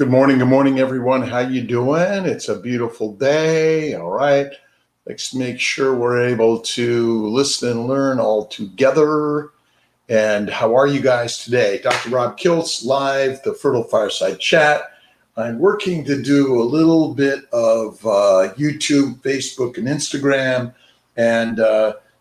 Good morning, everyone. How you doing? It's a beautiful day. All right. Let's make sure we're able to listen and learn all together. And how are you guys today? Dr. Rob Kiltz, live, the Fertile Fireside Chat. I'm working to do a little bit of YouTube, Facebook, and Instagram, and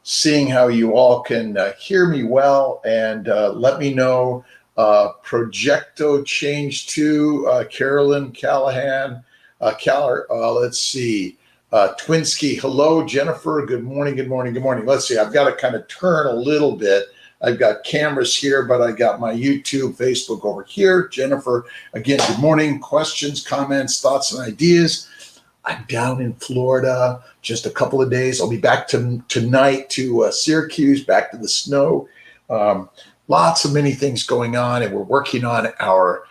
seeing how you all can hear me well and let me know. Projecto change to Carolyn Callahan. Let's see. Twinsky, hello, Jennifer. Good morning, good morning, good morning. Let's see. I've got to kind of turn a little bit. I've got cameras here, but I got my YouTube, Facebook over here. Jennifer, again, good morning. Questions, comments, thoughts, and ideas. I'm down in Florida, just a couple of days. I'll be back tonight to Syracuse, back to the snow. Lots of many things going on, and we're working on our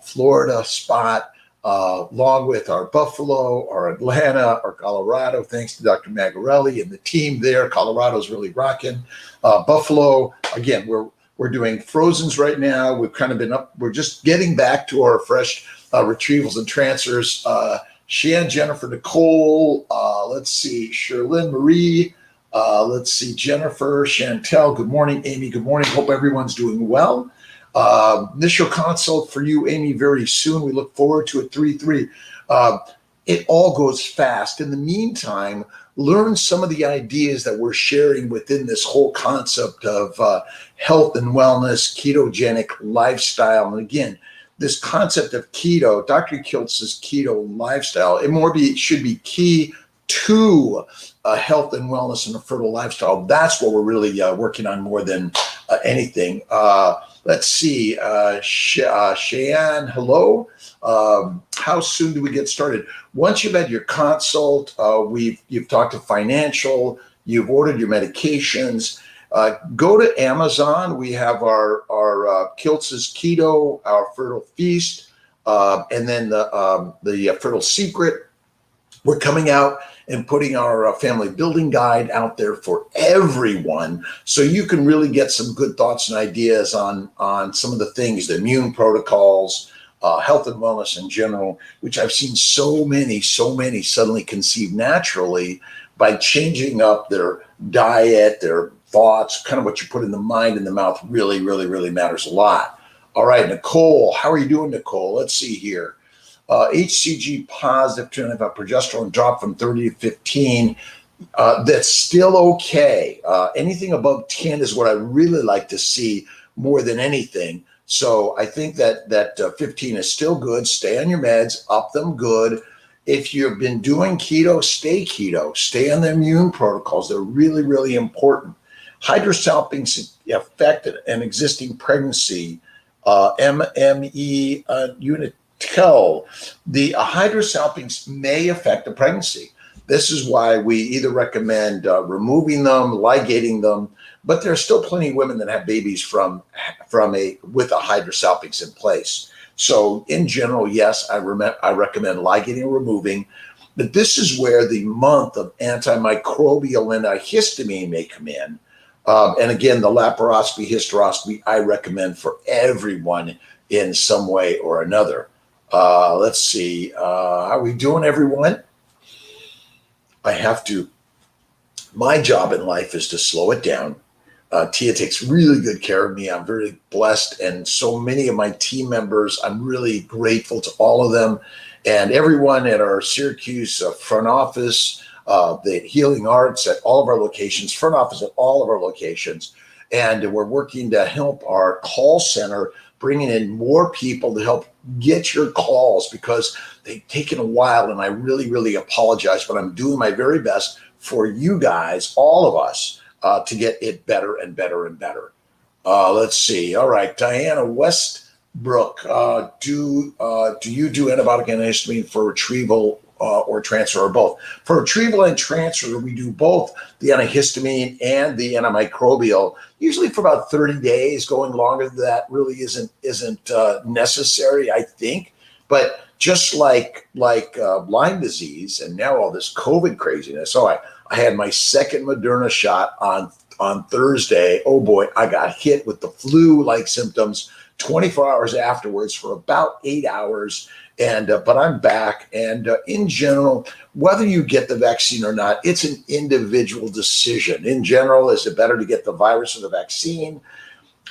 Florida spot, along with our Buffalo, our Atlanta, our Colorado, thanks to Dr. Magarelli and the team there. Colorado's really rocking. Buffalo, again, we're doing frozens right now. We've kind of been up. We're just getting back to our fresh retrievals and transfers. Shan, Jennifer, Nicole, let's see, Sherlyn, Marie, let's see, Jennifer, Chantel, good morning, Amy, good morning. Hope everyone's doing well. Initial consult for you, Amy, very soon. We look forward to it, 3-3. It all goes fast. In the meantime, learn some of the ideas that we're sharing within this whole concept of health and wellness, ketogenic lifestyle. And again, this concept of keto, Dr. Kiltz's keto lifestyle, it should be key to health and wellness and a fertile lifestyle. That's what we're really working on more than anything. Let's see, Cheyenne, hello. How soon do we get started? Once you've had your consult, you've talked to financial, you've ordered your medications. Go to Amazon. We have our Kiltz's Keto, our Fertile Feast, and then the Fertile Secret. We're coming out and putting our family building guide out there for everyone, so you can really get some good thoughts and ideas on some of the things, the immune protocols, health and wellness in general, which I've seen so many suddenly conceive naturally by changing up their diet, their thoughts, kind of what you put in the mind and the mouth really matters a lot. All right, Nicole, how are you doing, Nicole? Let's see here. HCG positive, 25 progesterone dropped from 30 to 15. That's still okay. Anything above 10 is what I really like to see more than anything. So I think that 15 is still good. Stay on your meds, up them good. If you've been doing keto, stay on the immune protocols. They're really important. Hydrosalpinx affect an existing pregnancy, MME unit. The hydrosalpinx may affect a pregnancy. This is why we either recommend removing them, ligating them, but there are still plenty of women that have babies with a hydrosalpinx in place. So in general, yes, I recommend ligating or removing, but this is where the month of antimicrobial antihistamine may come in. And again, the laparoscopy, hysteroscopy, I recommend for everyone in some way or another. Let's see. How are we doing, everyone? My job in life is to slow it down. Tia takes really good care of me. I'm very blessed. And so many of my team members, I'm really grateful to all of them. And everyone at our Syracuse front office, the Healing Arts at all of our locations, front office at all of our locations. And we're working to help our call center, bringing in more people to help get your calls, because they've taken a while, and I really apologize, but I'm doing my very best for you guys, all of us, to get it better and better and better. Let's see. All right, Diana Westbrook, do you do antibiotic antihistamine for retrieval or transfer, or both? For retrieval and transfer, we do both the antihistamine and the antimicrobial, usually for about 30 days. Going longer than that really isn't necessary, I think. But just like Lyme disease and now all this COVID craziness. So I had my second Moderna shot on on Thursday, oh boy, I got hit with the flu-like symptoms 24 hours afterwards for about 8 hours. But I'm back. And in general, whether you get the vaccine or not, it's an individual decision. In general, is it better to get the virus or the vaccine?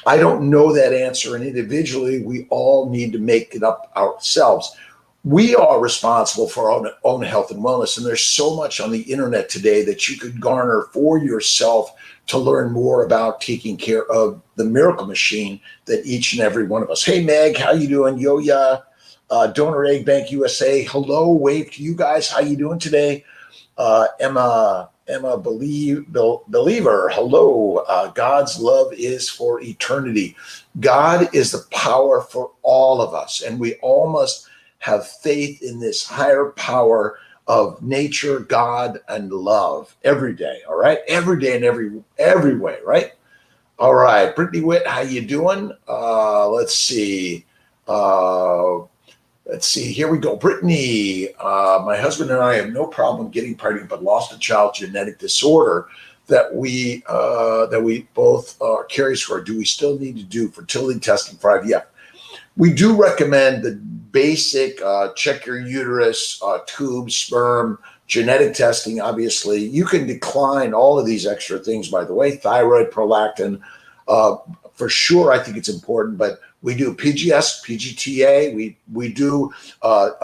I don't know that answer. And individually, we all need to make it up ourselves. We are responsible for our own health and wellness. And there's so much on the internet today that you could garner for yourself to learn more about taking care of the miracle machine that each and every one of us. Hey, Meg, how you doing? Yo-ya. Donor Egg Bank USA, hello, wave to you guys. How you doing today? Emma Believer, hello. God's love is for eternity. God is the power for all of us, and we all must have faith in this higher power of nature, God, and love every day. All right, every day and every way. Right. All right, Brittany Witt, how you doing? Let's see. Let's see, here we go. Brittany, my husband and I have no problem getting pregnant, but lost a child genetic disorder that we both are carriers for. Do we still need to do fertility testing for IVF? We do recommend the basic check your uterus, tube, sperm, genetic testing, obviously. You can decline all of these extra things, by the way, thyroid, prolactin. For sure, I think it's important, but we do PGS, PGTA, we do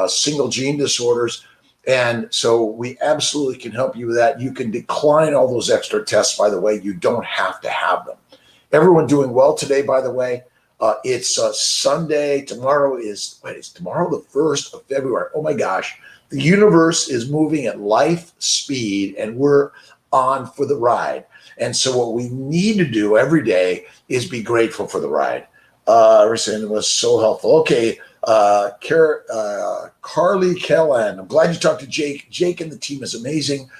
single gene disorders. And so we absolutely can help you with that. You can decline all those extra tests, by the way. You don't have to have them. Everyone doing well today, by the way. It's Sunday. Tomorrow is tomorrow the 1st of February. Oh my gosh. The universe is moving at life speed and we're on for the ride. And so what we need to do every day is be grateful for the ride. It was so helpful. Okay, Carly Kellan, I'm glad you talked to Jake. Jake and the team is amazing.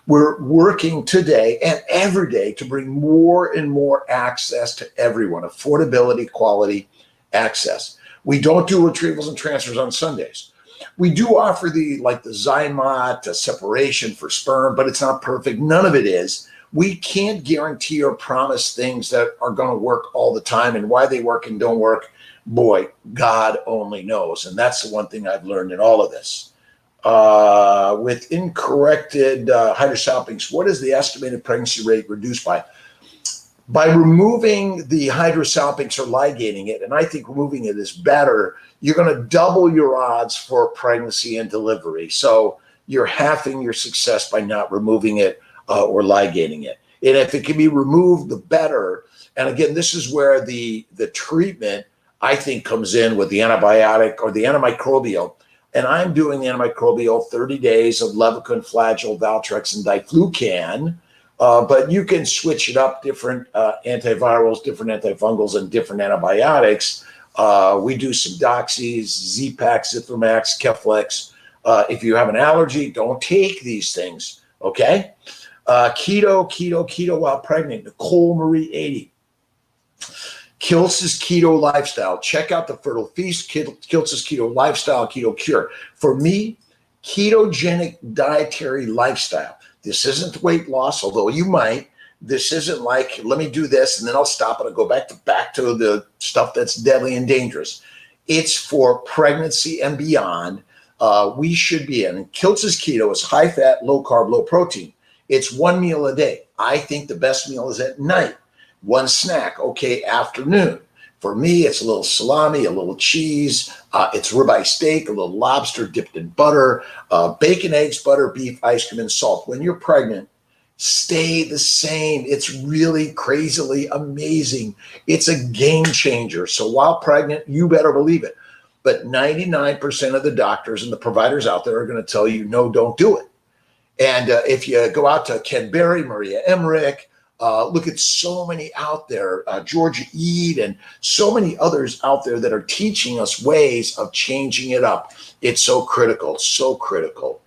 We're working today and every day to bring more and more access to everyone, affordability, quality, access. We don't do retrievals and transfers on Sundays. We do offer the Zymot separation for sperm, but it's not perfect. None of it is. We can't guarantee or promise things that are going to work all the time, and why they work and don't work, boy, God only knows. And that's the one thing I've learned in all of this. With incorrected hydrosalpinx, what is the estimated pregnancy rate reduced by? By removing the hydrosalpinx or ligating it, and I think removing it is better, you're going to double your odds for pregnancy and delivery. So you're halving your success by not removing it or ligating it. And if it can be removed, the better. And again, this is where the treatment, I think, comes in with the antibiotic or the antimicrobial. And I'm doing the antimicrobial 30 days of Levaquin, Flagyl, Valtrex, and Diflucan. But you can switch it up, different antivirals, different antifungals, and different antibiotics. We do some doxies, Z-Pak, Zithromax, Keflex. If you have an allergy, don't take these things, okay? Keto while pregnant. Nicole Marie 80. Kiltz's Keto Lifestyle. Check out the Fertile Feast, Kiltz's Keto Lifestyle, Keto Cure. For me, ketogenic dietary lifestyle. This isn't weight loss, although you might. This isn't like, let me do this and then I'll stop and I'll go back to the stuff that's deadly and dangerous. It's for pregnancy and beyond. We should be in. And Kiltz's Keto is high fat, low carb, low protein. It's one meal a day. I think the best meal is at night. One snack, okay, afternoon. For me, it's a little salami, a little cheese. It's ribeye steak, a little lobster dipped in butter, bacon, eggs, butter, beef, ice cream, and salt. When you're pregnant, stay the same. It's really crazily amazing. It's a game changer. So while pregnant, you better believe it. But 99% of the doctors and the providers out there are going to tell you, no, don't do it. And if you go out to Ken Berry, Maria Emmerich, look at so many out there, Georgia Ede, and so many others out there that are teaching us ways of changing it up. It's so critical, so critical.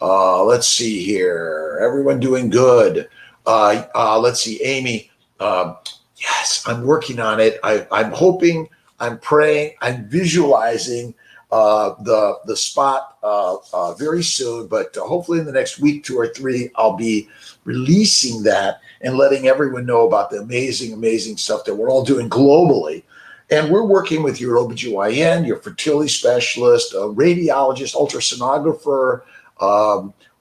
Let's see here. Everyone doing good. Let's see, Amy. Yes, I'm working on it. I'm hoping, I'm praying, I'm visualizing the spot very soon, but hopefully in the next week, 2 or 3, I'll be releasing that and letting everyone know about the amazing, amazing stuff that we're all doing globally. And we're working with your OBGYN, your fertility specialist, a radiologist, ultrasonographer.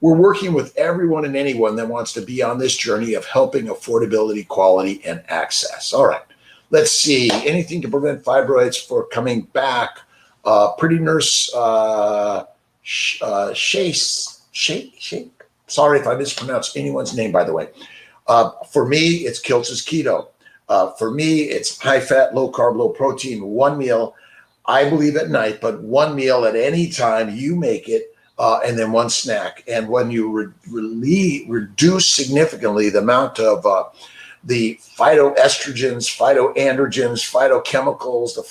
We're working with everyone and anyone that wants to be on this journey of helping affordability, quality, and access. All right, let's see. Anything to prevent fibroids for coming back? Pretty nurse Shake. Sorry if I mispronounced anyone's name, by the way. For me, it's Kiltz's keto. For me, it's high fat, low carb, low protein, one meal. I believe at night, but one meal at any time you make it, and then one snack. And when you reduce significantly the amount of the phytoestrogens, phytoandrogens, phytochemicals, the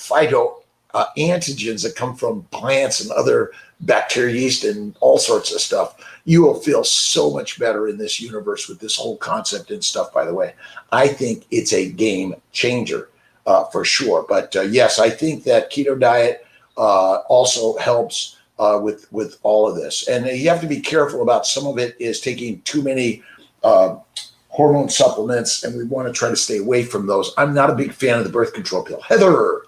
antigens that come from plants and other bacteria, yeast, and all sorts of stuff, you will feel so much better in this universe with this whole concept and stuff. By the way, I think it's a game changer for sure. But yes, I think that keto diet also helps with all of this. And you have to be careful about some of it is taking too many hormone supplements, and we want to try to stay away from those. I'm not a big fan of the birth control pill. Heather,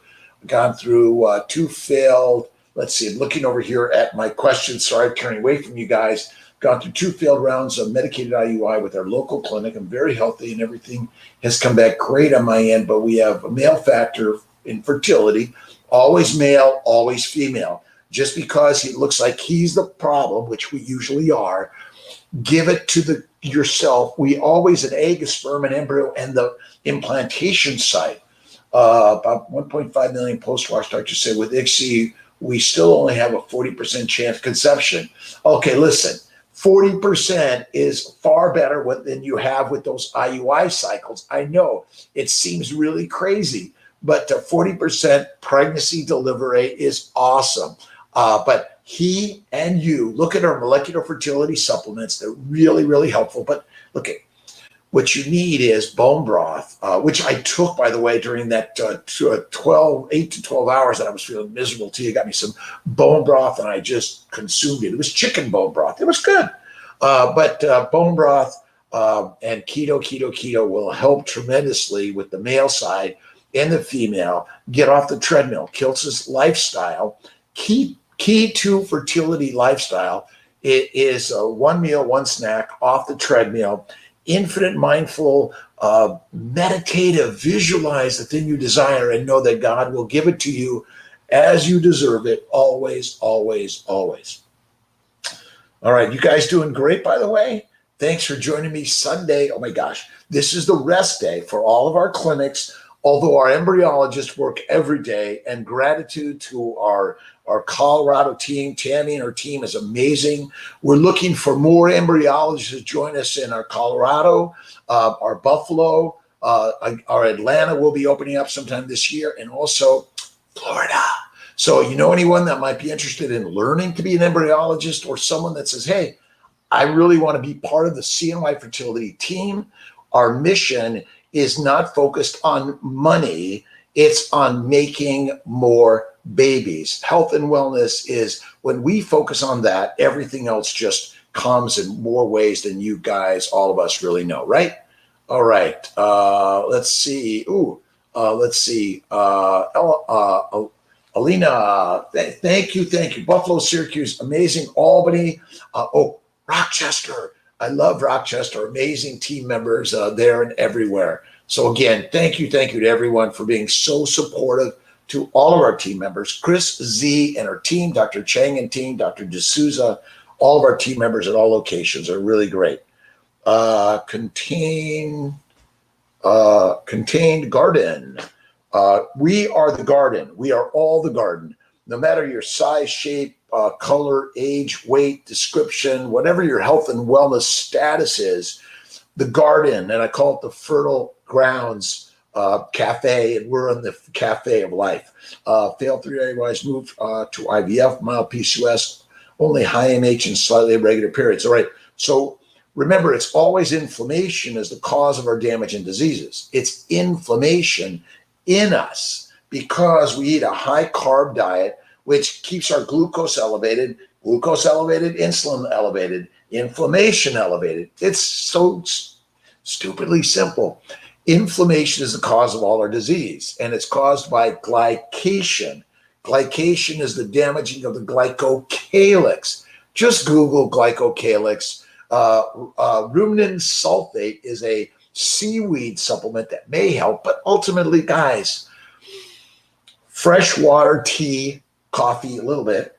gone through 2 failed. Let's see, I'm looking over here at my questions. Sorry, I'm turning away from you guys. Gone through 2 failed rounds of medicated IUI with our local clinic. I'm very healthy and everything has come back great on my end, but we have a male factor in fertility, always male, always female. Just because he looks like he's the problem, which we usually are, give it to yourself. We always an egg, a sperm, an embryo, and the implantation site. About 1.5 million post-wash doctors say with ICSI, we still only have a 40% chance of conception. Okay, listen, 40% is far better than you have with those IUI cycles. I know it seems really crazy, but 40% pregnancy delivery is awesome. But he and you, look at our molecular fertility supplements. They're really, really helpful. But look at what you need is bone broth, which I took, by the way, during that 8 to 12 hours that I was feeling miserable. Tia got me some bone broth, and I just consumed it. It was chicken bone broth. It was good. But bone broth and keto will help tremendously with the male side and the female. Get off the treadmill. Kiltz's lifestyle, key to fertility lifestyle, it is one meal, one snack, off the treadmill, infinite mindful, meditative, visualize the thing you desire and know that God will give it to you as you deserve it, always, always, always. All right, you guys doing great, by the way. Thanks for joining me Sunday. Oh my gosh, this is the rest day for all of our clinics, although our embryologists work every day, and gratitude to our Colorado team. Tammy and her team is amazing. We're looking for more embryologists to join us in our Colorado, our Buffalo, our Atlanta will be opening up sometime this year, and also Florida. So you know anyone that might be interested in learning to be an embryologist, or someone that says, hey, I really want to be part of the CNY fertility team. Our mission is not focused on money. It's on making more babies. Health and wellness is, when we focus on that, everything else just comes in more ways than you guys, all of us, really know, right? All right. Let's see. Alina, thank you. Buffalo, Syracuse, amazing. Albany. Rochester. I love Rochester. Amazing team members there and everywhere. So again, thank you to everyone for being so supportive, to all of our team members, Chris Z and her team, Dr. Chang and team, Dr. D'Souza, all of our team members at all locations are really great. Contained garden. We are the garden. We are all the garden. No matter your size, shape, color, age, weight, description, whatever your health and wellness status is, the garden, and I call it the Fertile Grounds Cafe, and we're in the cafe of life. Failed 3 IUIs, moved to IVF, mild PCOS, only high MH and slightly irregular periods. All right, so remember, it's always inflammation is the cause of our damage and diseases. It's inflammation in us because we eat a high carb diet which keeps our glucose elevated, insulin elevated, inflammation elevated. It's so stupidly simple. Inflammation is the cause of all our disease, and it's caused by glycation. Glycation is the damaging of the glycocalyx. Just Google glycocalyx. Ruminant sulfate is a seaweed supplement that may help, but ultimately, guys, fresh water, tea, coffee, a little bit.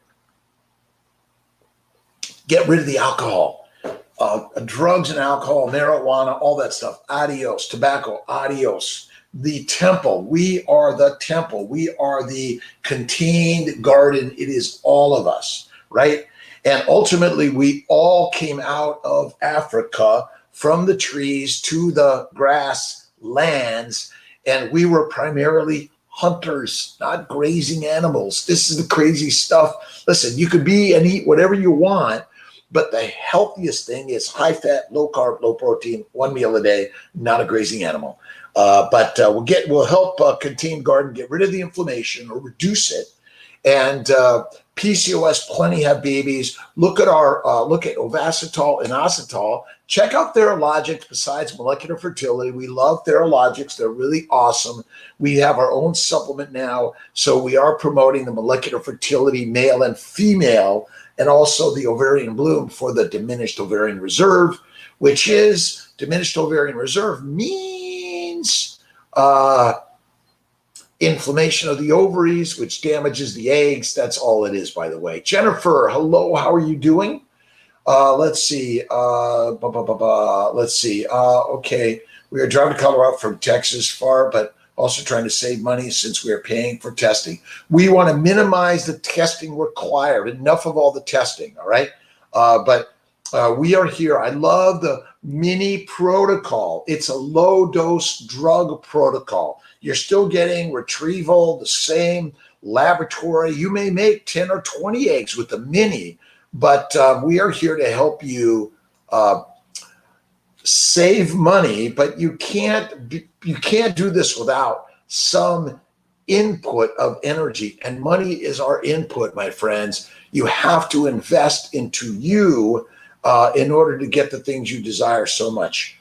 Get rid of the alcohol. Drugs and alcohol, marijuana, all that stuff. Adios. Tobacco, adios. The temple. We are the temple. We are the contained garden. It is all of us, right? And ultimately, we all came out of Africa from the trees to the grass lands, and we were primarily hunters, not grazing animals. This is the crazy stuff. Listen, you could be and eat whatever you want, but the healthiest thing is high fat, low carb, low protein, one meal a day, not a grazing animal. But we'll help contain garden, get rid of the inflammation or reduce it. And PCOS, plenty have babies. Look at Ovasitol and Ositol. Check out Theralogics besides molecular fertility. We love Theralogics. They're really awesome. We have our own supplement now. So we are promoting the molecular fertility, male and female, and also the ovarian bloom for the diminished ovarian reserve, which is diminished ovarian reserve means inflammation of the ovaries, which damages the eggs. That's all it is, by the way. Jennifer, hello. How are you doing? Let's see. Okay. We are driving to Colorado from Texas far, but also trying to save money since we are paying for testing. We want to minimize the testing required. Enough of all the testing, all right? But we are here. I love the mini protocol. It's a low-dose drug protocol. You're still getting retrieval, the same laboratory. You may make 10 or 20 eggs with the mini, but we are here to help you save money, but you can't do this without some input of energy, and money is our input, my friends. You have to invest into you in order to get the things you desire so much.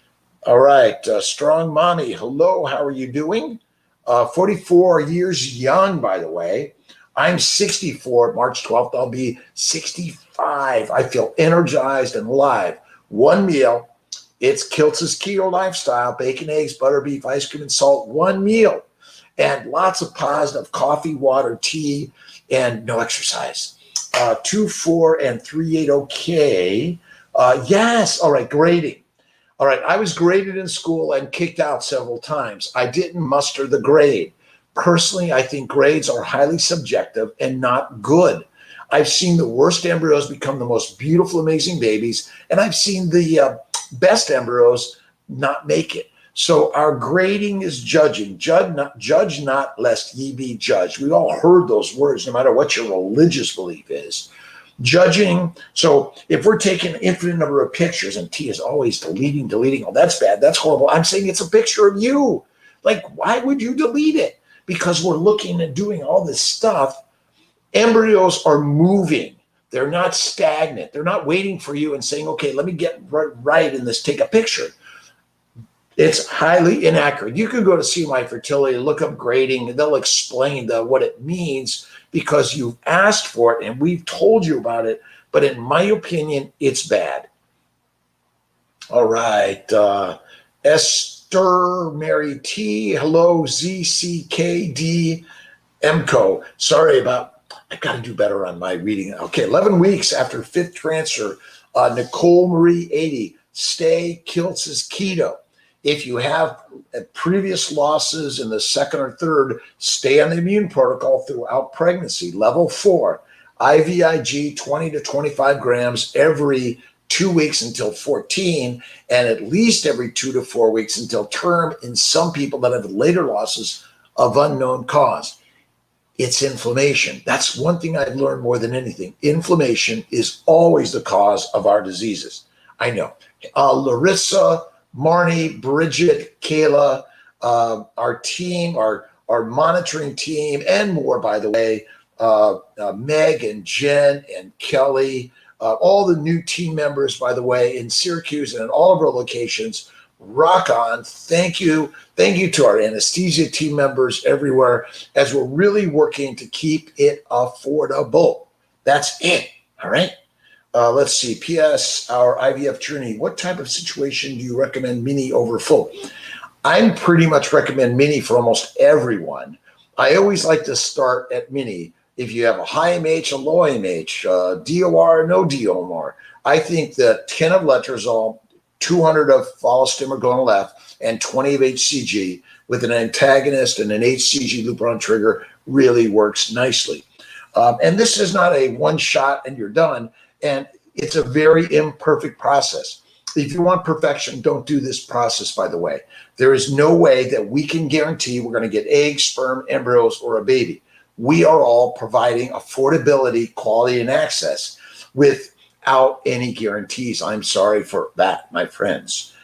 All right, Strong Mommy, hello, how are you doing? 44 years young, by the way. I'm 64. March 12th, I'll be 65. I feel energized and alive. One meal. It's Kiltz's keto lifestyle: bacon, eggs, butter, beef, ice cream, and salt. One meal, and lots of positive coffee, water, tea, and no exercise. 2, 4, and 3, 8. Okay. Yes. All right. Grading. All right. I was graded in school and kicked out several times. I didn't muster the grade. Personally, I think grades are highly subjective and not good. I've seen the worst embryos become the most beautiful, amazing babies, and I've seen the best embryos not make it. So our grading is judging. Judge not, lest ye be judged. We've all heard those words, no matter what your religious belief is. Judging. So if we're taking an infinite number of pictures, and T is always deleting, oh, that's bad, that's horrible. I'm saying it's a picture of you. Like, why would you delete it? Because we're looking and doing all this stuff. Embryos are moving. They're not stagnant. They're not waiting for you and saying, okay, let me get right in this, take a picture. It's highly inaccurate. You can go to See My Fertility, look up grading, and they'll explain what it means because you've asked for it and we've told you about it. But in my opinion, it's bad. All right. Esther Mary T. Hello, ZCKD MCO. Sorry about I got to do better on my reading. Okay, 11 weeks after fifth transfer, Nicole Marie 80, stay Kiltz's keto. If you have previous losses in the second or third, stay on the immune protocol throughout pregnancy. Level 4, IVIG 20 to 25 grams every 2 weeks until 14, and at least every 2 to 4 weeks until term in some people that have later losses of unknown cause. It's inflammation. That's one thing I've learned more than anything. Inflammation is always the cause of our diseases. I know. Larissa, Marnie, Bridget, Kayla, our team, our monitoring team, and more, by the way, Meg and Jen and Kelly, all the new team members, by the way, in Syracuse and in all of our locations. Rock on. Thank you. Thank you to our anesthesia team members everywhere as we're really working to keep it affordable. That's it. All right. Let's see. P.S. Our IVF journey. What type of situation do you recommend mini over full? I pretty much recommend mini for almost everyone. I always like to start at mini. If you have a high MH, a low MH, DOR, no DOR. I think that 10 of letrozole, 200 of follistatin gonal F, and 20 of HCG with an antagonist and an HCG leuperon trigger really works nicely. And this is not a one shot and you're done. And it's a very imperfect process. If you want perfection, don't do this process, by the way. There is no way that we can guarantee we're going to get eggs, sperm, embryos, or a baby. We are all providing affordability, quality, and access without any guarantees. I'm sorry for that, my friends.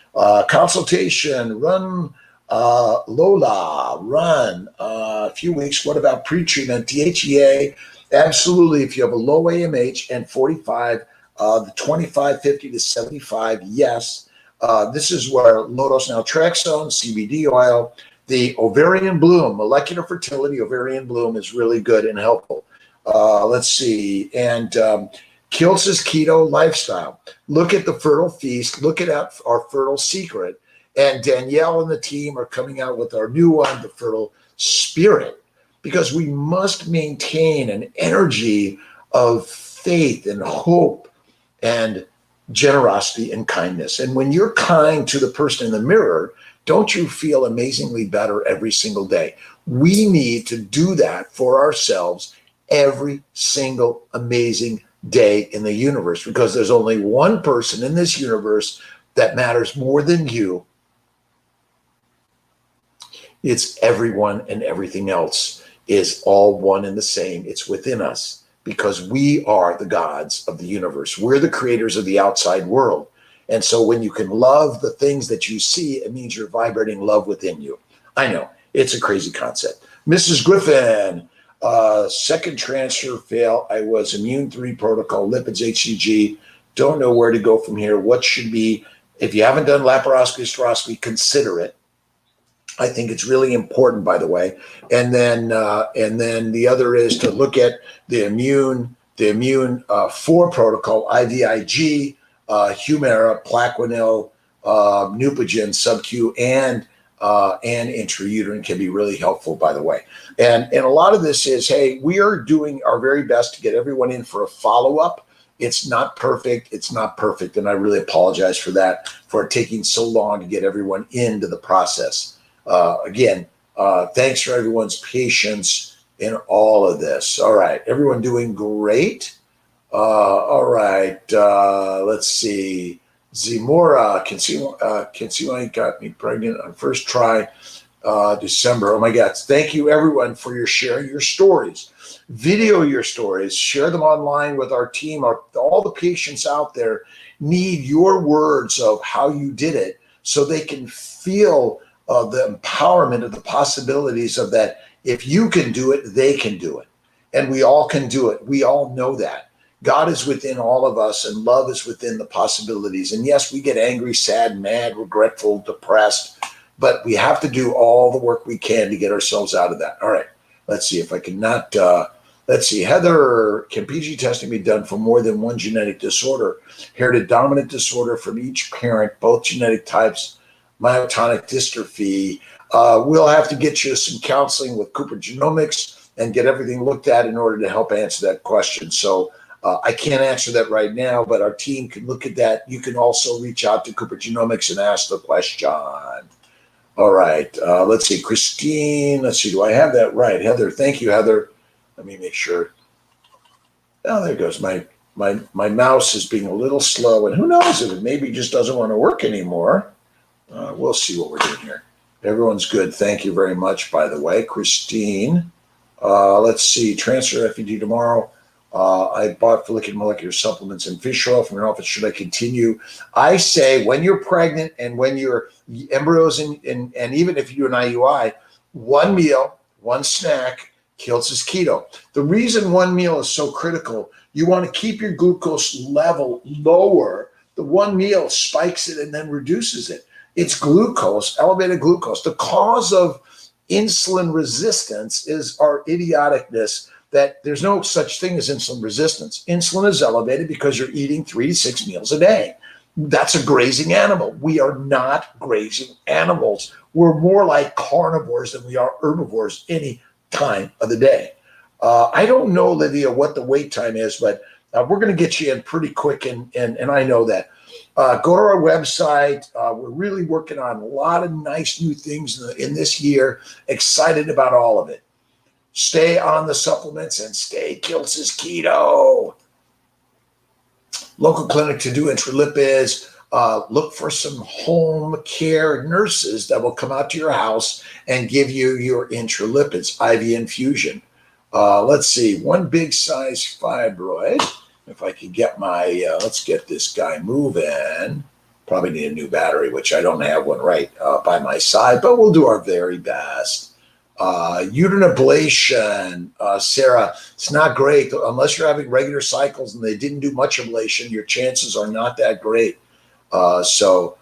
Consultation, run, Lola, run. A few weeks. What about pre-treatment? DHEA, absolutely. If you have a low AMH and 45, the 25, 50 to 75, yes. This is where low-dose naltrexone, CBD oil, the ovarian bloom, molecular fertility ovarian bloom is really good and helpful. Let's see. And Kiltz's keto lifestyle. Look at the Fertile Feast. Look at our Fertile Secret. And Danielle and the team are coming out with our new one, the Fertile Spirit, because we must maintain an energy of faith and hope and generosity and kindness. And when you're kind to the person in the mirror, don't you feel amazingly better every single day? We need to do that for ourselves every single amazing day in the universe, because there's only one person in this universe that matters more than you. It's everyone, and everything else is all one and the same. It's within us, because we are the gods of the universe. We're the creators of the outside world. And so when you can love the things that you see, it means you're vibrating love within you. I know, it's a crazy concept. Mrs. Griffin, second transfer fail. I was immune 3 protocol, lipids, HCG. Don't know where to go from here. What should be, if you haven't done laparoscopy, hysteroscopy, consider it. I think it's really important, by the way. And then the other is to look at the immune 4 protocol, IVIG, Humira, Plaquenil, Neupogen, sub-Q, and intrauterine can be really helpful, by the way. And a lot of this is, hey, we are doing our very best to get everyone in for a follow-up. It's not perfect. It's not perfect. And I really apologize for that, for it taking so long to get everyone into the process. Again, thanks for everyone's patience in all of this. All right. Everyone doing great. All right. Let's see. Zimora, can see why you got me pregnant on first try, December. Oh my God. Thank you everyone for your sharing your stories. Video your stories, share them online with our team. All the patients out there need your words of how you did it, so they can feel the empowerment of the possibilities of that. If you can do it, they can do it. And we all can do it. We all know that. God is within all of us, and love is within the possibilities. And yes, we get angry, sad, mad, regretful, depressed, but we have to do all the work we can to get ourselves out of that. All right, let's see if I can not, let's see. Heather, can PG testing be done for more than one genetic disorder? Inherited dominant disorder from each parent, both genetic types, myotonic dystrophy. We'll have to get you some counseling with Cooper Genomics and get everything looked at in order to help answer that question. So I can't answer that right now, but our team can look at that. You can also reach out to Cooper Genomics and ask the question. All right. Let's see. Christine. Let's see. Do I have that right? Heather. Thank you, Heather. Let me make sure. Oh, there goes. My mouse is being a little slow, and who knows if it maybe just doesn't want to work anymore. We'll see what we're doing here. Everyone's good. Thank you very much, by the way. Christine. Let's see. Transfer FED tomorrow. I bought follicular molecular supplements and fish oil from your office. Should I continue? I say when you're pregnant and when you're embryos and even if you do an IUI, one meal, one snack, Kiltz is keto. The reason one meal is so critical, you want to keep your glucose level lower. The one meal spikes it and then reduces it. It's glucose, elevated glucose. The cause of insulin resistance is our idioticness that there's no such thing as insulin resistance. Insulin is elevated because you're eating 3 to 6 meals a day. That's a grazing animal. We are not grazing animals. We're more like carnivores than we are herbivores any time of the day. I don't know, Lydia, what the wait time is, but we're going to get you in pretty quick, and I know that. Go to our website. We're really working on a lot of nice new things in this year. Excited about all of it. Stay on the supplements and stay Kiltz's keto. Local clinic to do intralipids. Look for some home care nurses that will come out to your house and give you your intralipids, IV infusion. Let's see, one big size fibroid. If I can get my, let's get this guy moving. Probably need a new battery, which I don't have one right by my side, but we'll do our very best. Uterine ablation, Sarah, it's not great. Unless you're having regular cycles and they didn't do much ablation, your chances are not that great. So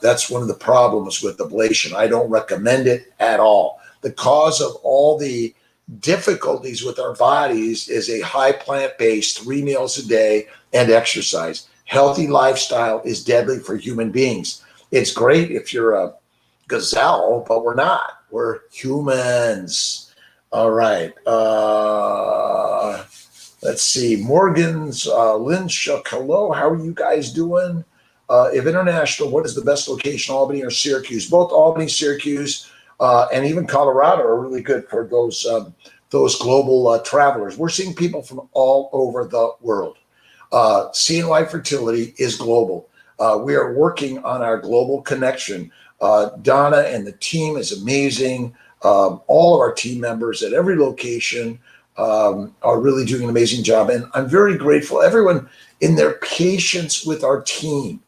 that's one of the problems with ablation. I don't recommend it at all. The cause of all the difficulties with our bodies is a high plant-based 3 meals a day and exercise. Healthy lifestyle is deadly for human beings. It's great if you're a gazelle, but we're not. We're humans. All right. Let's see. Morgan's Lynch. Hello. How are you guys doing? If international, what is the best location, Albany or Syracuse? Both Albany, Syracuse, and even Colorado are really good for those global travelers. We're seeing people from all over the world. CNY Fertility is global. We are working on our global connection. Donna and the team is amazing. All of our team members at every location are really doing an amazing job. And I'm very grateful, everyone, in their patience with our team.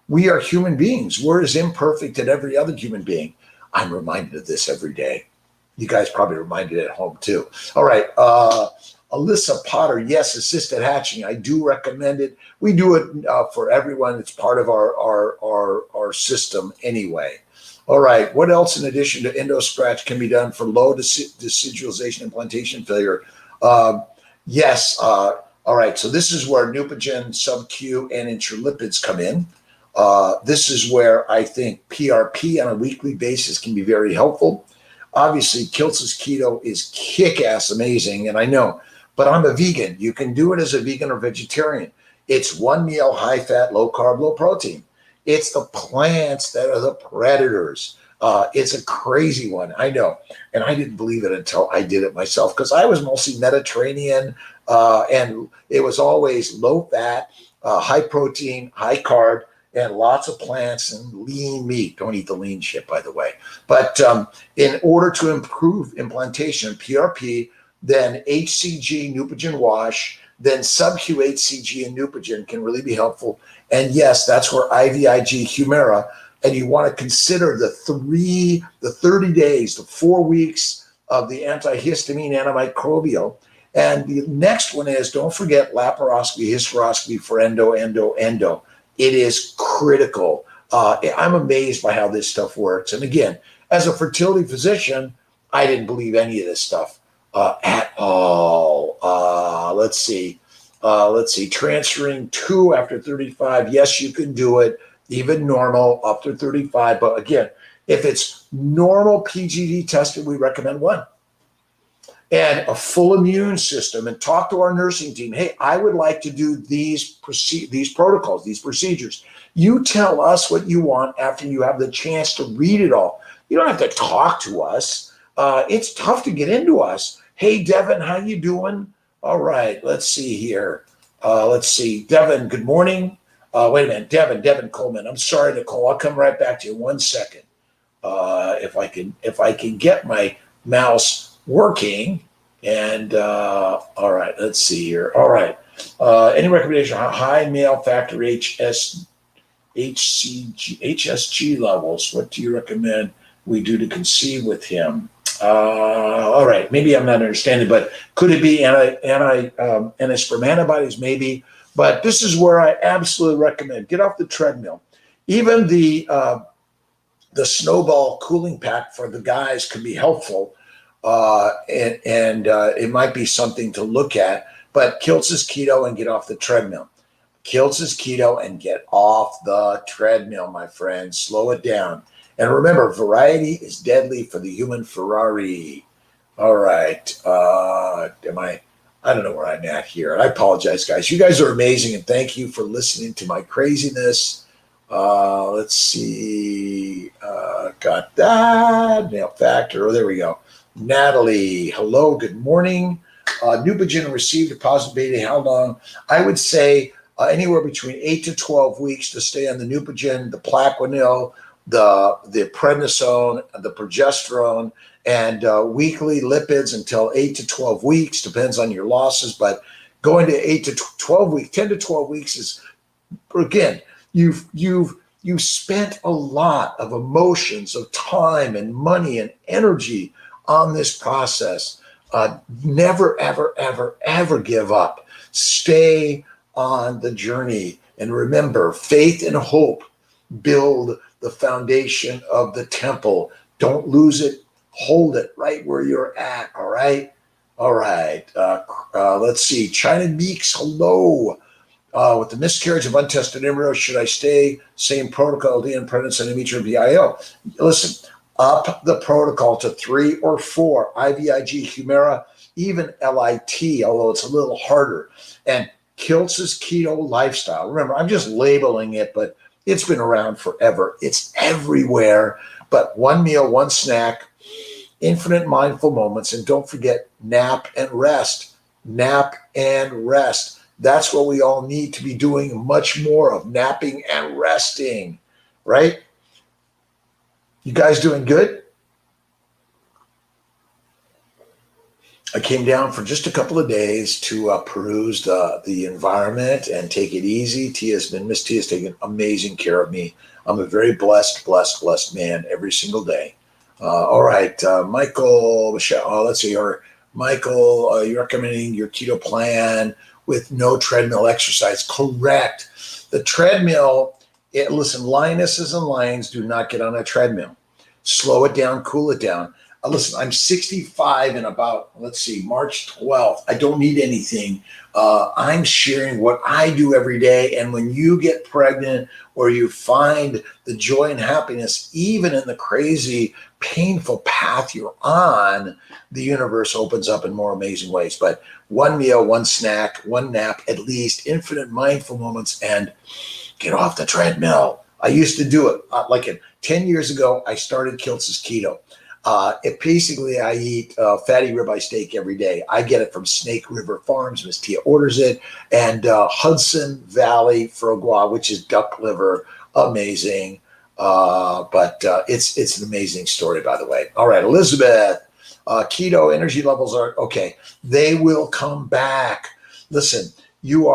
We are human beings. We're as imperfect as every other human being. I'm reminded of this every day. You guys probably reminded at home too. All right. Alyssa Potter, yes, assisted hatching. I do recommend it. We do it for everyone. It's part of our system anyway. All right. What else in addition to endoscratch can be done for low decidualization and plantation failure? Yes. All right. So this is where Neupogen, sub-Q, and intralipids come in. This is where I think PRP on a weekly basis can be very helpful. Obviously, Kiltz's keto is kick-ass amazing, and I know, but I'm a vegan. You can do it as a vegan or vegetarian. It's one meal, high fat, low carb, low protein. It's the plants that are the predators. It's a crazy one, I know. And I didn't believe it until I did it myself because I was mostly Mediterranean, and it was always low fat, high protein, high carb, and lots of plants and lean meat. Don't eat the lean shit, by the way. But in order to improve implantation, PRP, then HCG, Neupogen wash, then sub-Q HCG and Neupogen can really be helpful. And yes, that's where IVIG Humira, and you want to consider the 30 days, the 4 weeks of the antihistamine antimicrobial. And the next one is, don't forget laparoscopy, hysteroscopy for endo. It is critical. I'm amazed by how this stuff works. And again, as a fertility physician, I didn't believe any of this stuff at all. Let's see. Transferring 2 after 35. Yes, you can do it. Even normal up to 35. But again, if it's normal PGD tested, we recommend 1. And a full immune system, and talk to our nursing team. Hey, I would like to do these protocols, these procedures. You tell us what you want after you have the chance to read it all. You don't have to talk to us. It's tough to get into us. Hey, Devin, how you doing? All right, let's see here. Let's see. Devin, good morning. Wait a minute, Devin Coleman. I'm sorry, Nicole. I'll come right back to you in 1 second. If I can get my mouse working. And all right, let's see here. All right. Any recommendation on high male factor HSG levels? What do you recommend we do to conceive with him? All right, maybe I'm not understanding, but could it be anti-sperm antibodies? Maybe, but this is where I absolutely recommend get off the treadmill. Even the snowball cooling pack for the guys can be helpful, and it might be something to look at. But Kiltz is keto and get off the treadmill. Kiltz is keto and get off the treadmill, my friend. Slow it down. And remember, variety is deadly for the human Ferrari. All right. I don't know where I'm at here. I apologize, guys. You guys are amazing, and thank you for listening to my craziness. Let's see. Got that. Nail factor. Oh, there we go. Natalie, hello, good morning. Neupogen received a positive beta. How long? I would say anywhere between 8 to 12 weeks to stay on the Neupogen, the Plaquenil, the prednisone, the progesterone, and weekly lipids until 8 to 12 weeks. Depends on your losses, but going to 8 to 12 weeks, 10 to 12 weeks is, again, you've spent a lot of emotions, of time and money and energy on this process. Never, ever, ever, ever give up. Stay on the journey. And remember, faith and hope build the foundation of the temple. Don't lose it. Hold it right where you're at. All right. All right. Let's see. China Meeks, hello. With the miscarriage of untested embryo, should I stay same protocol, LD and pregnancy, endometrial, VIO? Listen, up the protocol to 3 or 4, IVIG, Humira, even LIT, although it's a little harder. And Kiltz's keto lifestyle. Remember, I'm just labeling it, but it's been around forever. It's everywhere. But one meal, one snack, infinite mindful moments, and don't forget nap and rest. Nap and rest. That's what we all need to be doing much more of, napping and resting, right? You guys doing good? I came down for just a couple of days to peruse the environment and take it easy. Miss Tia's taken amazing care of me. I'm a very blessed man every single day. All right, Michael, Michelle, let's see. Michael, you're recommending your keto plan with no treadmill exercise. Correct. The treadmill, listen, lionesses and lions do not get on a treadmill. Slow it down, cool it down. Listen, I'm 65 and about, March 12th. I don't need anything. I'm sharing what I do every day. And when you get pregnant or you find the joy and happiness, even in the crazy, painful path you're on, the universe opens up in more amazing ways. But one meal, one snack, one nap, at least, infinite mindful moments, and get off the treadmill. I used to do it. 10 years ago, I started Kiltz's Keto. Basically, I eat fatty ribeye steak every day. I get it from Snake River Farms. Miss Tia orders it. And Hudson Valley Foie Gras, which is duck liver, amazing. But it's an amazing story, by the way. All right, Elizabeth, keto energy levels are okay. They will come back. Listen, you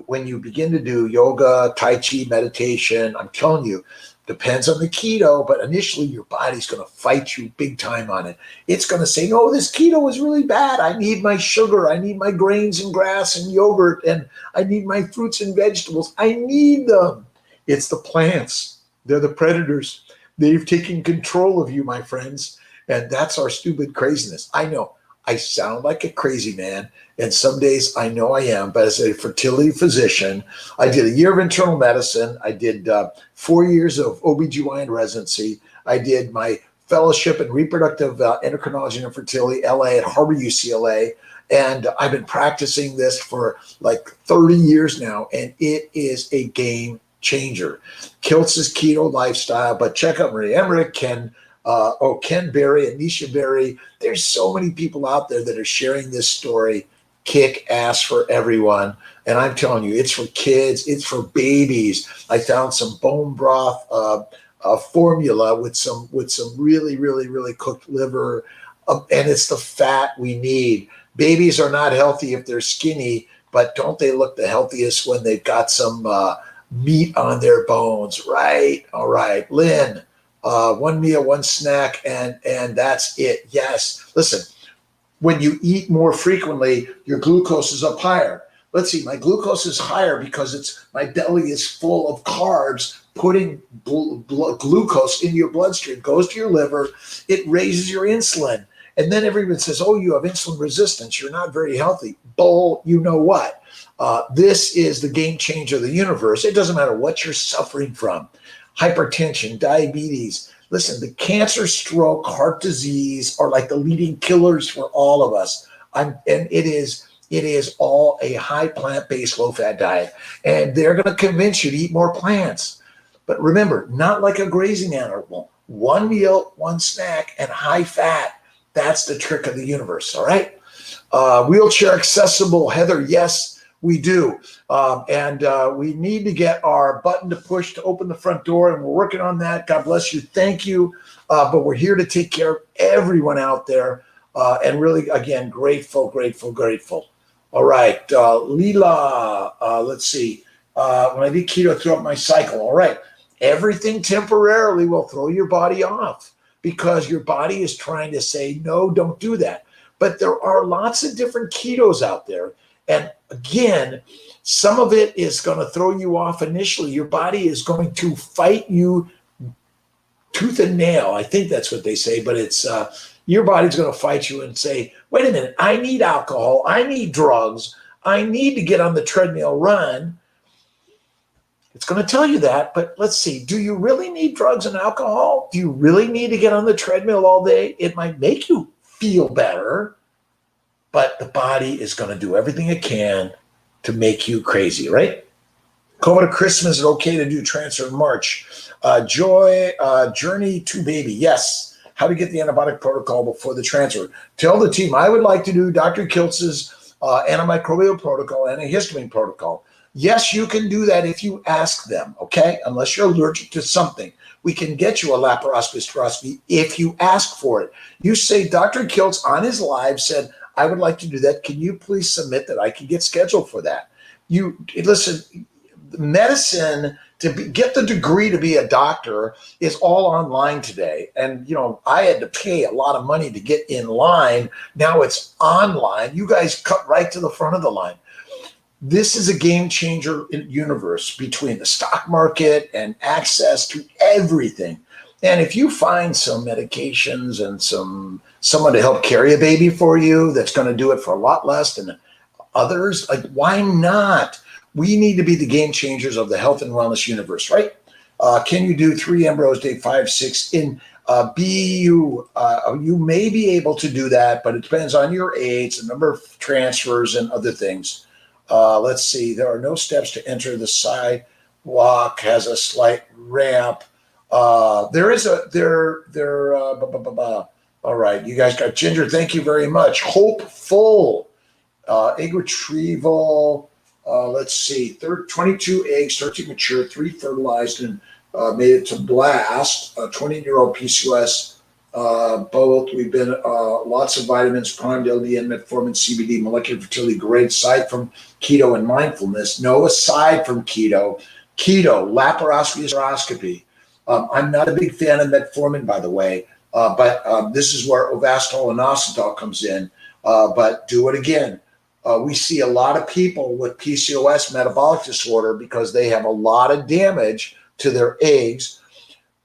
when you begin to do yoga, Tai Chi, meditation, I'm telling you, depends on the keto, but initially your body's going to fight you big time on it. It's going to say, no, this keto is really bad. I need my sugar. I need my grains and grass and yogurt, and I need my fruits and vegetables. I need them. It's the plants. They're the predators. They've taken control of you, my friends. And that's our stupid craziness. I know I sound like a crazy man, and some days I know I am, but as a fertility physician, I did a year of internal medicine. I did 4 years of OBGYN residency. I did my fellowship in reproductive endocrinology and fertility, LA at Harvard UCLA. And I've been practicing this for like 30 years now, and it is a game changer. Kiltz's keto lifestyle, but check out Maria Emmerich, Ken Berry, Anisha Berry. There's so many people out there that are sharing this story. Kick ass for everyone. And I'm telling you, it's for kids, it's for babies. I found some bone broth formula with some really, really, really cooked liver. And it's the fat we need. Babies are not healthy if they're skinny, but don't they look the healthiest when they've got some meat on their bones, right? All right, Lynn. one meal, one snack, and that's it. Yes. Listen, when you eat more frequently, your glucose is up higher. Let's see, my glucose is higher because my belly is full of carbs, putting glucose in your bloodstream, goes to your liver, it raises your insulin. And then everyone says, oh, you have insulin resistance, you're not very healthy. Bull, you know what? This is the game changer of the universe. It doesn't matter what you're suffering from. Hypertension, diabetes. Listen, the cancer, stroke, heart disease are like the leading killers for all of us. And it is all a high plant-based, low-fat diet. And they're going to convince you to eat more plants. But remember, not like a grazing animal. One meal, one snack, and high fat. That's the trick of the universe, all right? Wheelchair accessible, Heather, yes, we do. We need to get our button to push to open the front door, and we're working on that. God bless you. Thank you. But we're here to take care of everyone out there. And really, again, grateful. All right, Leela, let's see. When I did keto, threw up my cycle. All right, everything temporarily will throw your body off because your body is trying to say, no, don't do that. But there are lots of different ketos out there. And again, some of it is going to throw you off initially. Your body is going to fight you tooth and nail. I think that's what they say, but it's your body's going to fight you and say, wait a minute, I need alcohol, I need drugs, I need to get on the treadmill run. It's going to tell you that, but let's see, do you really need drugs and alcohol? Do you really need to get on the treadmill all day? It might make you feel better, but the body is going to do everything it can to make you crazy, right? Coming to Christmas, is it okay to do transfer in March? Journey to baby, yes. How to get the antibiotic protocol before the transfer. Tell the team, I would like to do Dr. Kiltz's antimicrobial protocol and a histamine protocol. Yes, you can do that if you ask them, okay? Unless you're allergic to something. We can get you a laparoscopy if you ask for it. You say, Dr. Kiltz on his live said, I would like to do that. Can you please submit that I can get scheduled for that? Listen, medicine, get the degree to be a doctor is all online today. And, I had to pay a lot of money to get in line. Now it's online. You guys cut right to the front of the line. This is a game changer in universe between the stock market and access to everything. And if you find some medications and someone to help carry a baby for you that's going to do it for a lot less than others, like, why not? We need to be the game changers of the health and wellness universe, right? Can you do 3 embryos, day 5, 6 in BU? You may be able to do that, but it depends on your age, the number of transfers, and other things. Let's see. There are no steps to enter. The sidewalk has a slight ramp. There is a all right, you guys got Ginger. Thank you very much. Hopeful egg retrieval. Let's see, 22 eggs, 13 mature, 3 fertilized, and made it to blast. 20-year-old PCOS, both. We've been lots of vitamins, primed LDN, metformin, CBD, molecular fertility, great aside from keto and mindfulness. No, aside from keto, laparoscopy. I'm not a big fan of metformin, by the way, but this is where ovastol and inositol comes in. But do it again. We see a lot of people with PCOS, metabolic disorder, because they have a lot of damage to their eggs.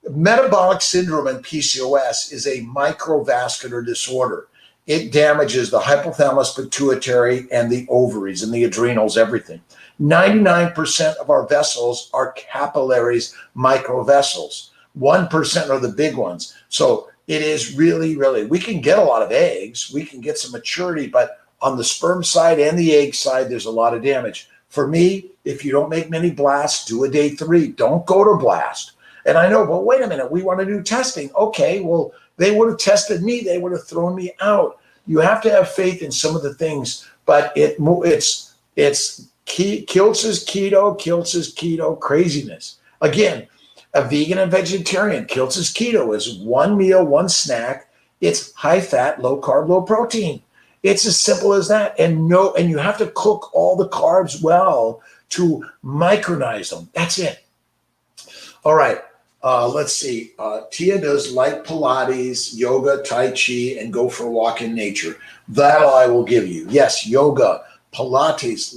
Metabolic syndrome and PCOS is a microvascular disorder. It damages the hypothalamus, pituitary, and the ovaries and the adrenals, everything. 99% of our vessels are capillaries, microvessels. 1% are the big ones. So it is really, we can get a lot of eggs. We can get some maturity, but on the sperm side and the egg side, there's a lot of damage. For me, if you don't make many blasts, do a day 3. Don't go to blast. And I know, well, wait a minute, we want to do testing. Okay, well, they would have tested me. They would have thrown me out. You have to have faith in some of the things, but it's Kiltz's keto craziness. Again, a vegan and vegetarian, Kiltz's keto is 1 meal, 1 snack. It's high fat, low carb, low protein. It's as simple as that. And you have to cook all the carbs well to micronize them. That's it. All right. Let's see. Tia does like Pilates, yoga, Tai Chi, and go for a walk in nature. That I will give you. Yes, yoga, Pilates,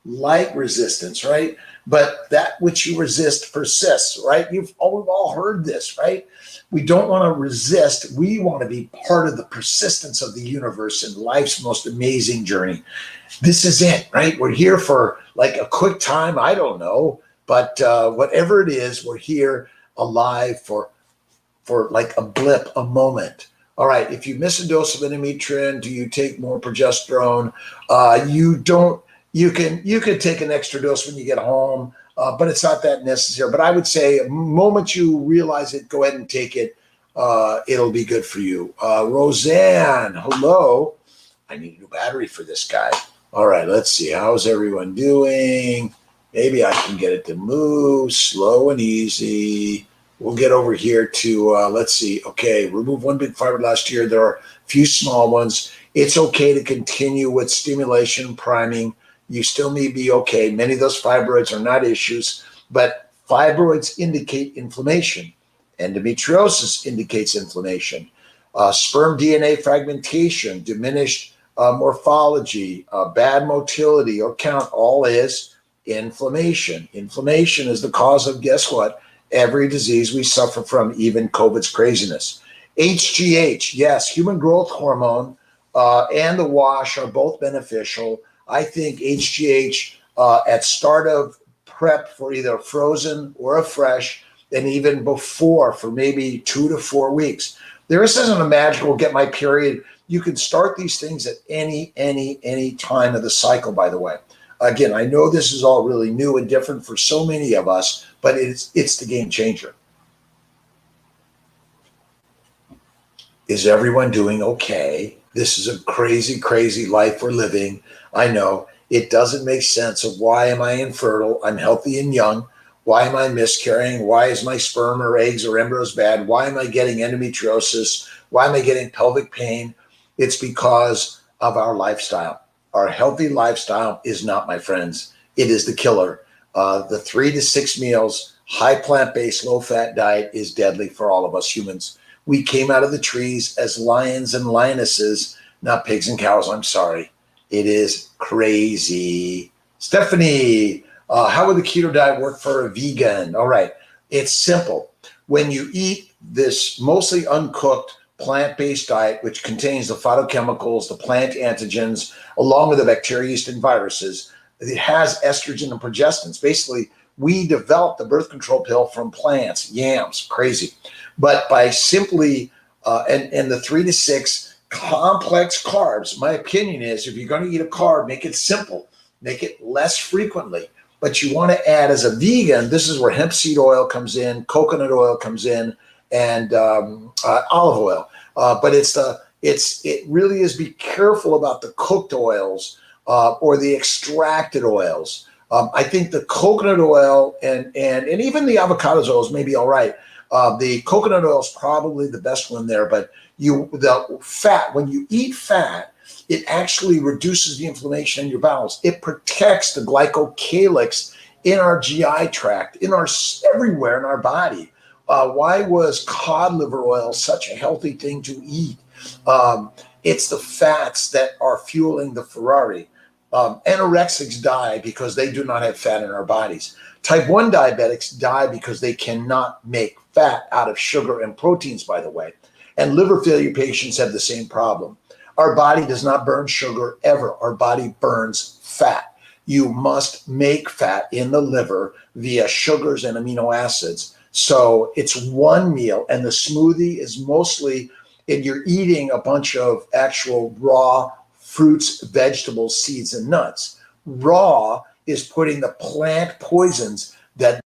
light resistance, right? But that which you resist persists, right? We've all heard this, right? We don't want to resist. We want to be part of the persistence of the universe and life's most amazing journey. This is it, right? We're here for like a quick time. I don't know, but whatever it is, we're here alive for like a blip, a moment. All right. If you miss a dose of endometrium, do you take more progesterone? You don't. You can take an extra dose when you get home, but it's not that necessary. But I would say, the moment you realize it, go ahead and take it. It'll be good for you. Roseanne, hello. I need a new battery for this guy. All right, let's see. How's everyone doing? Maybe I can get it to move slow and easy. We'll get over here to, let's see. Okay, remove one big fiber last year. There are a few small ones. It's okay to continue with stimulation, priming. You still may be okay. Many of those fibroids are not issues, but fibroids indicate inflammation. Endometriosis indicates inflammation. Sperm DNA fragmentation, diminished morphology, bad motility or count, all is inflammation. Inflammation is the cause of, guess what? Every disease we suffer from, even COVID's craziness. HGH, yes, human growth hormone and the wash are both beneficial. I think HGH at start of prep for either a frozen or a fresh, and even before for maybe 2 to 4 weeks. There isn't a magical get my period. You can start these things at any time of the cycle, by the way. Again, I know this is all really new and different for so many of us, but it's the game changer. Is everyone doing okay? This is a crazy, crazy life we're living. I know it doesn't make sense of why am I infertile? I'm healthy and young. Why am I miscarrying? Why is my sperm or eggs or embryos bad? Why am I getting endometriosis? Why am I getting pelvic pain? It's because of our lifestyle. Our healthy lifestyle is not, my friends. It is the killer. The 3 to 6 meals, high plant-based, low-fat diet is deadly for all of us humans. We came out of the trees as lions and lionesses, not pigs and cows. I'm sorry. It is crazy. Stephanie, how would the keto diet work for a vegan? All right. It's simple. When you eat this mostly uncooked plant-based diet, which contains the phytochemicals, the plant antigens, along with the bacteria, yeast, and viruses, it has estrogen and progestins. Basically, we developed the birth control pill from plants, yams, crazy. But by simply, and the 3 to 6 complex carbs, my opinion is if you're going to eat a carb, make it simple, make it less frequently. But you want to add, as a vegan, this is where hemp seed oil comes in, coconut oil comes in, and olive oil. But it really is, be careful about the cooked oils or the extracted oils. I think the coconut oil and even the avocado oils may be all right. The coconut oil is probably the best one there, but the fat, when you eat fat, it actually reduces the inflammation in your bowels. It protects the glycocalyx in our GI tract, everywhere in our body. Why was cod liver oil such a healthy thing to eat? It's the fats that are fueling the Ferrari. Anorexics die because they do not have fat in our bodies. Type 1 diabetics die because they cannot make fat out of sugar and proteins, by the way. And liver failure patients have the same problem. Our body does not burn sugar ever. Our body burns fat. You must make fat in the liver via sugars and amino acids. So it's one meal, and the smoothie is mostly, and you're eating a bunch of actual raw fruits, vegetables, seeds, and nuts. Raw is putting the plant poisons that